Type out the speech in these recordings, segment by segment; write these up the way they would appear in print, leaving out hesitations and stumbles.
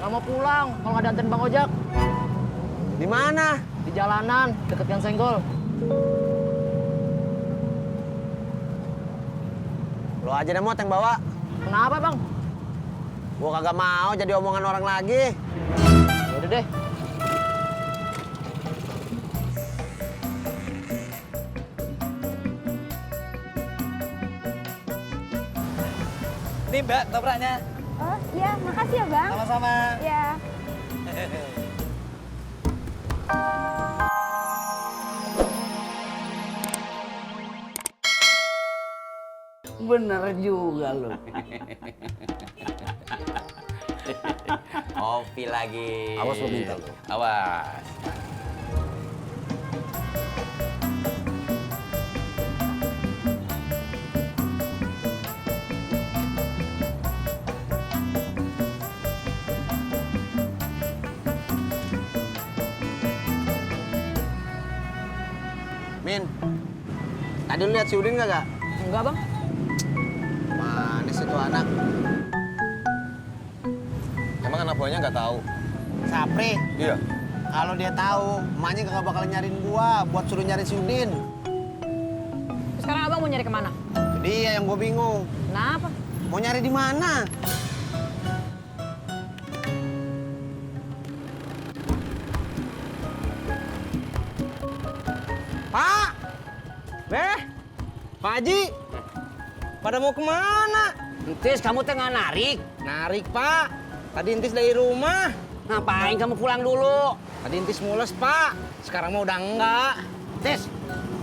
Nggak mau pulang kalau nggak dianterin Bang Ojak. Di mana? Di jalanan, deket Gang Senggol. Lo aja deh Mot yang bawa. Kenapa Bang? Gua kagak mau jadi omongan orang lagi. Yaudah deh. Nih Mbak, topraknya. Oh iya, makasih ya Bang. Sama-sama. Iya. Bener juga lo. Kopi lagi. Awas lo minta lo. Awas. Min, tadi lu lihat si Udin kagak? Enggak Bang. Mana sih tuh anak? Emang anak buahnya nggak tahu? Sapri, Iya. kalau dia tahu, emaknya kagak bakal nyariin gua buat suruh nyari si Udin. Sekarang Abang mau nyari kemana? Dia yang gua bingung. Kenapa? Mau nyari di mana? Pak! Beh! Pak Haji! Pada mau kemana? Entis, kamu tengah narik. Narik, Pak. Tadi Intis dari rumah. Ngapain kamu pulang dulu? Tadi Intis mules, Pak. Sekarang mah udah enggak. Tis,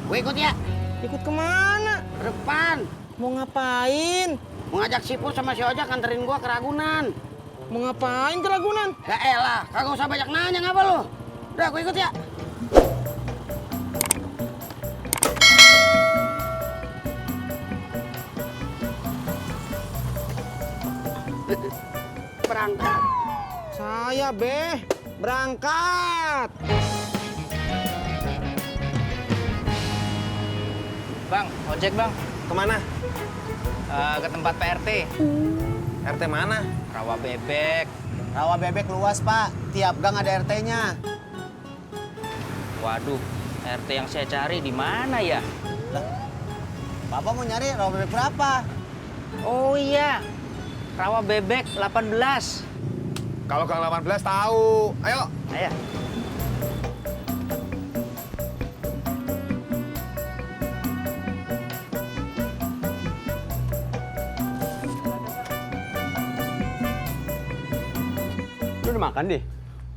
gue ikut ya. Ikut kemana? Ke depan. Mau ngapain? Mau ngajak si Pur sama si Ojak nganterin gua ke Ragunan. Mau ngapain ke Ragunan? Ya elah, kagak usah banyak nanya ngapa lu. Udah, gue ikut ya. Berangkat. Saya, Beh. Berangkat. Bang, ojek Bang. Kemana? Ke tempat PRT. RT mana? Rawa bebek. Rawa bebek luas, Pak. Tiap gang ada RT-nya. Waduh, RT yang saya cari di mana ya? Bapak mau nyari rawa bebek berapa? Oh iya, Rawa bebek 18. Kalau gang 18 tahu. Ayo. Ayo. Lu udah makan deh?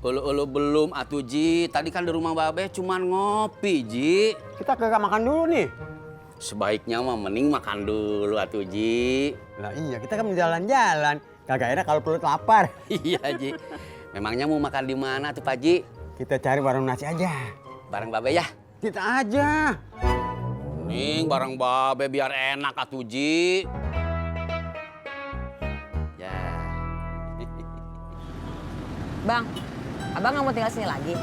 Ulu belum atuh Ji. Tadi kan di rumah Babe cuman ngopi Ji. Kita kagak makan dulu nih. Sebaiknya mah mending makan dulu atuh Ji. Lah iya, kita kan jalan-jalan. Kagak enak kalau perut lapar. Iya Ji. Memangnya mau makan di mana tuh Pak Ji? Kita cari warung nasi aja. Bareng Babe ya? Kita aja. Mending bareng Babe biar enak atuh Ji. Ya. Bang, abang nggak mau tinggal sini lagi?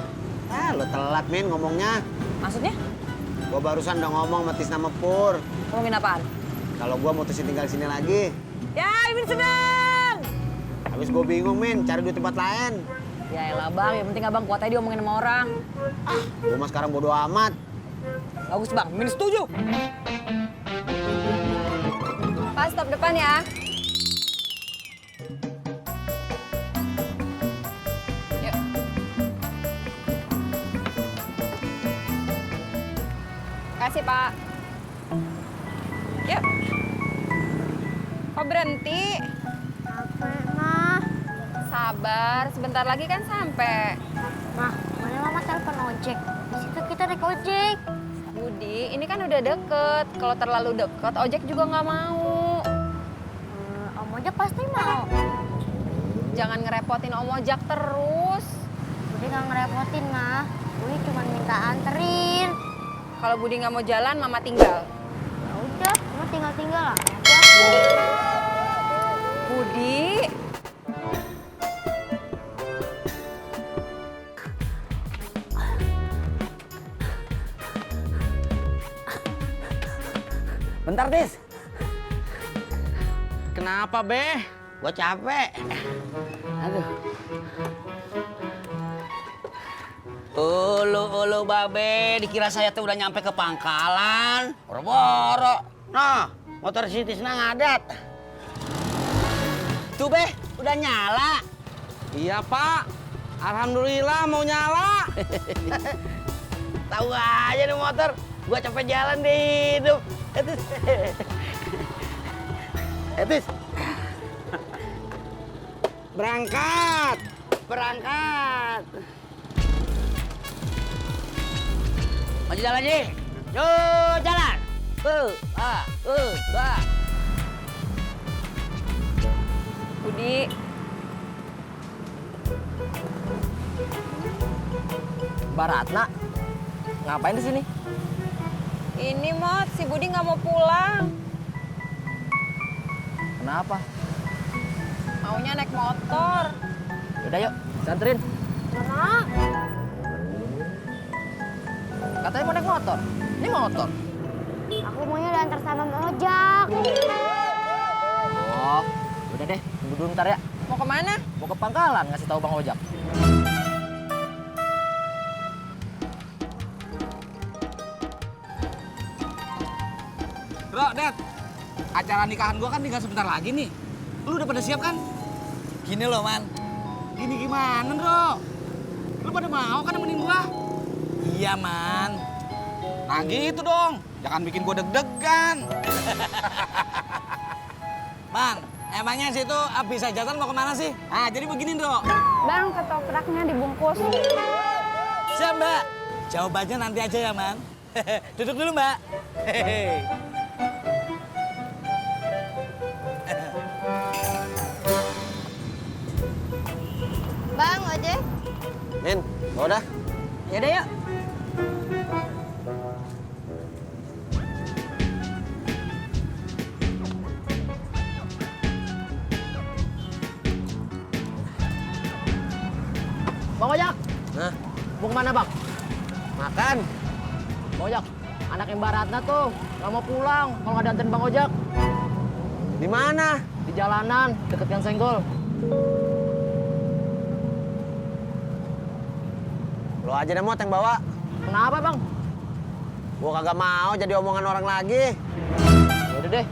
Ah, lo telat, Min, ngomongnya. Maksudnya? Gua barusan udah ngomong sama Tis nama Pur. Ngomongin apaan? Kalau gua mutusin tinggal di sini lagi. Ya, Imin seneng! Habis gua bingung, Min, cari duit tempat lain. Ya elah bang, yang penting abang kuat aja diomongin sama orang. Gua mah sekarang bodo amat. Bagus bang, Min setuju. Pas, stop depan ya. Yuk. Makasih Pak. Yuk. Kok berhenti? Capek, Mah. Sabar, sebentar lagi kan sampai. Mah, boleh Mama telepon ojek? Di situ kita naik ojek. Budi, ini kan udah deket. Kalau terlalu deket, ojek juga nggak mau. Om ojek pasti mau. Jangan ngerepotin Om Ojak terus. Budi nggak ngerepotin, Mah. Budi cuma minta anterin. Kalau Budi nggak mau jalan, Mama tinggal. Ya udah, Mama tinggal-tinggal aja. Budi. Bentar, Tis. Kenapa, Beh? Gua capek. Aduh. Ulu babe, dikira saya tuh udah nyampe ke pangkalan. Boro-boro. Nah, motor si Tisna ngadat. Tuh be, udah nyala. Iya pak, alhamdulillah mau nyala. Tahu aja nih motor, gua capek jalan di hidup. Etis. Berangkat. Maju jalan Ji. Yuk jalan. Budi, Baratna, ngapain di sini? ini Mot, si Budi nggak mau pulang. Kenapa? Maunya naik motor. Udah yuk, santerin. Mama, Katanya mau naik motor. Ini motor. aku maunya diantar sama Mang Ojak. Oh, udah deh, tunggu dulu ntar ya. Mau kemana? Mau ke pangkalan ngasih tahu Bang Ojak. Bro, Dad. Acara nikahan gua kan tinggal sebentar lagi nih. Lu udah pada siap kan? Gini loh, Man. Gini gimana, Bro? Lu pada mau kan nemenin gua? Iya, Man. Nah gitu dong. Jangan bikin gua deg-degan. Man, emangnya situ habis hajatan mau kemana sih? Ah, jadi begini, Bro. Bang, ketopraknya dibungkus. Siap, Mbak. Jawabannya nanti aja ya, Man. Duduk dulu, Mbak. Hehehe. Bang Ojek, Min, bawa dah. Yaudah, yuk. Bang Ojak, Nah, mau kemana Bang? makan. Bang Ojak, anak yang Baratna tuh nggak mau pulang kalau nggak dianterin Bang Ojak. Di mana? Di jalanan, deket Gang Senggol. Lo aja deh Mot yang bawa. Kenapa Bang? Gua kagak mau jadi omongan orang lagi. Yaudah deh.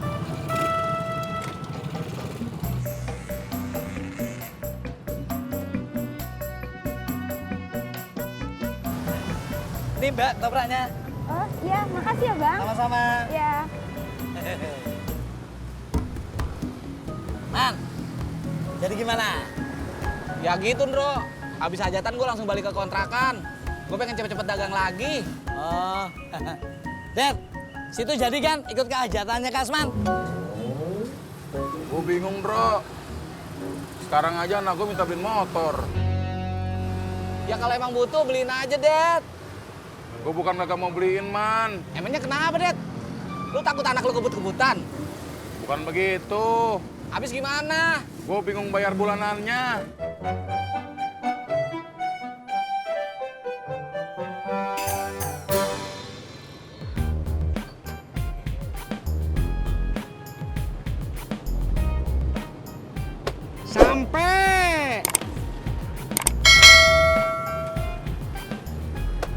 Ini Mbak, topraknya. oh iya, makasih ya Bang. Sama-sama. Ya. Man, jadi gimana? Ya gitu, Bro. Habis hajatan gua langsung balik ke kontrakan. Gua pengen cepet-cepet dagang lagi. Oh, Dad, situ jadi kan ikut ke hajatannya Kasman? Gue bingung, Bro. Sekarang aja anak gue minta beliin motor. Ya kalau emang butuh beliin aja, Dad. Gue bukan kagak mau beliin, Man. Emangnya kenapa, Dad? Lu takut anak lu kebut-kebutan? Bukan begitu. Habis gimana? Gue bingung bayar bulanannya.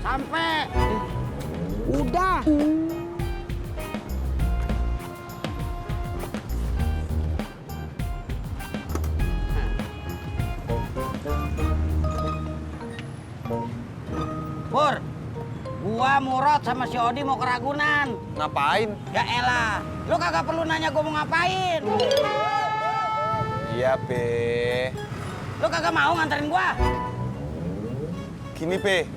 Sampai. Udah. Pur, gua Murad sama si Odi mau ke Ragunan. Ngapain? Ya elah, lu kagak perlu nanya gua mau ngapain. Iya, Pe. Lu kagak mau nganterin gua. Gini, Pe.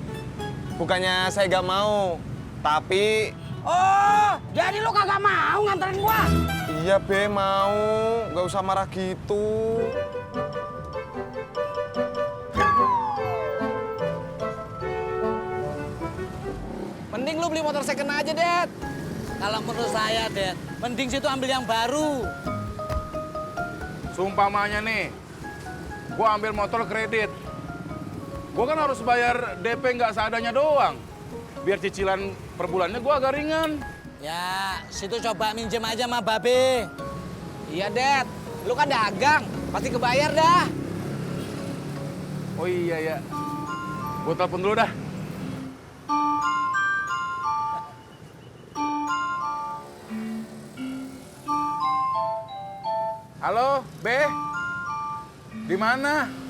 Bukannya saya gak mau, tapi... Oh, jadi lu kagak mau nganterin gua. Iya, Be, mau. Gak usah marah gitu. Mending lu beli motor second aja, Dad. Kalau menurut saya, Dad, mending situ ambil yang baru. Sumpamanya nih, gue ambil motor kredit. Gue kan harus bayar DP nggak seadanya doang. Biar cicilan per bulannya gue agak ringan. Ya, situ coba minjem aja sama Babe. Iya, Dad. Lu kan dagang, pasti kebayar dah. Oh iya ya. Gue telepon dulu dah. Halo, Be. Di mana?